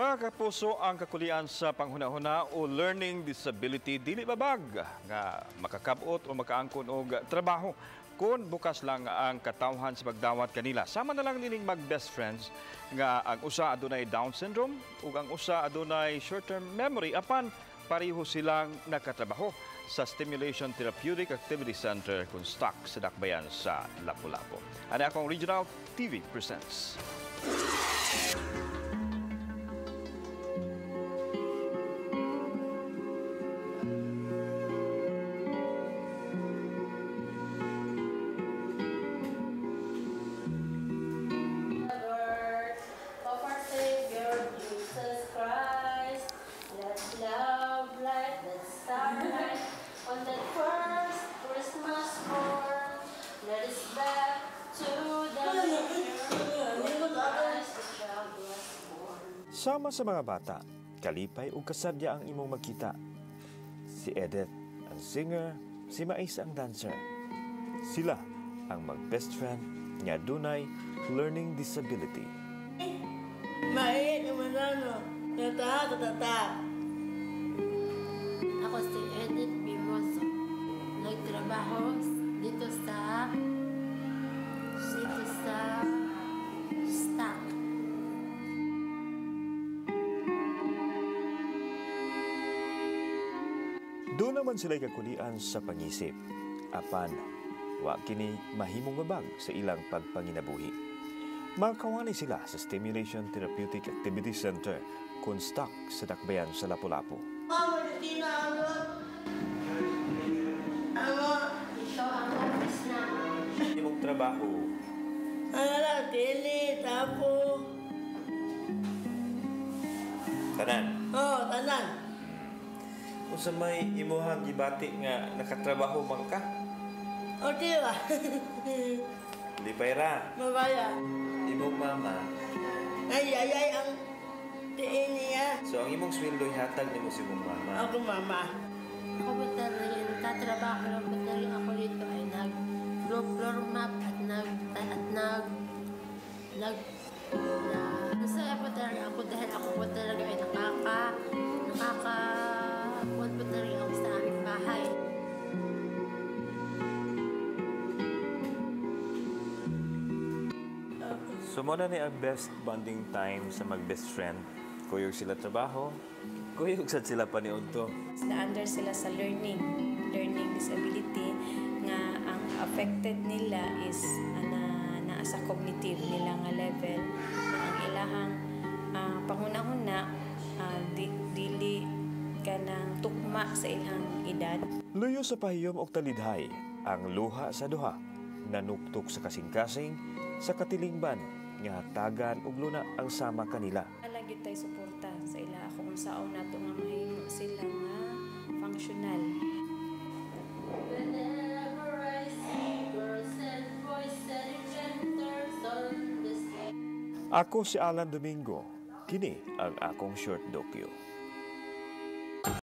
Mga kapuso, ang kakulian sa panghuna-huna o learning disability dili babag nga makakabot o makaangkon og trabaho kung bukas lang ang katawhan sa pagdawat kanila. Sama na lang nining mag-best friends nga ang usa adunay Down syndrome ug ang usa adunay short-term memory apan pareho silang nakatrabaho sa Stimulation Therapeutic Activity Center kung stock sa Dakbayan sa Lapu-Lapu. Ano akong Regional TV presents. On that first Christmas morn, let us back to the Sama sa mga bata, kalipay ug kasadya ang imong makita. Si Edith ang singer, si Mais ang dancer. Sila ang mag-best friend nga dunay learning disability. Mai, manano, tata. Ako si Edith Bimoso. Nagtrabaho dito sa stock. Doon naman sila'y kakulian sa pangisip. Apan, wa kini mahimong babag sa ilang pagpanginabuhi. Makawani sila sa Stimulation Therapeutic Activity Center kung stock sa Dakbayan sa Lapu-Lapu. Ito ang office namin. Imong trabaho, Tili, tapo. tanan. Tanan. Kung sa may imuhang gibati nga nakatrabaho man ka, Tila. di payra. Mabaya. Imong mama. Ay, ang tiin niya. So ang imong sweldo ihatag nimo sa imong mama. Ako, mama. Ako battery, nagtatrabaho lang battery ako dito ay nag-floor map at nasa battery ako dahil ako battery ay nakaka-buwan battery ako sa aming bahay. So mo na ni ang best bonding time sa mag-best friend. Kuyog sila trabaho, kuyog sad sila paniudto. Na-under sila sa learning disability nga ang affected nila is naa sa cognitive nila nga level na ang ilahang panghuna-huna dili ka ng tukma sa ilang edad. Luyo sa pahiyom og talidhay, ang luha sa duha, nanuktok sa kasing-kasing, sa katilingban, nga tagan ug luna ang sama kanila. Lagi tayo suporta sa ila ako kung saan nato nga mahimo sila nga functional. Whenever I see girls and boys and genders on the stage. Ako si Alan Domingo, kini ang akong short docu.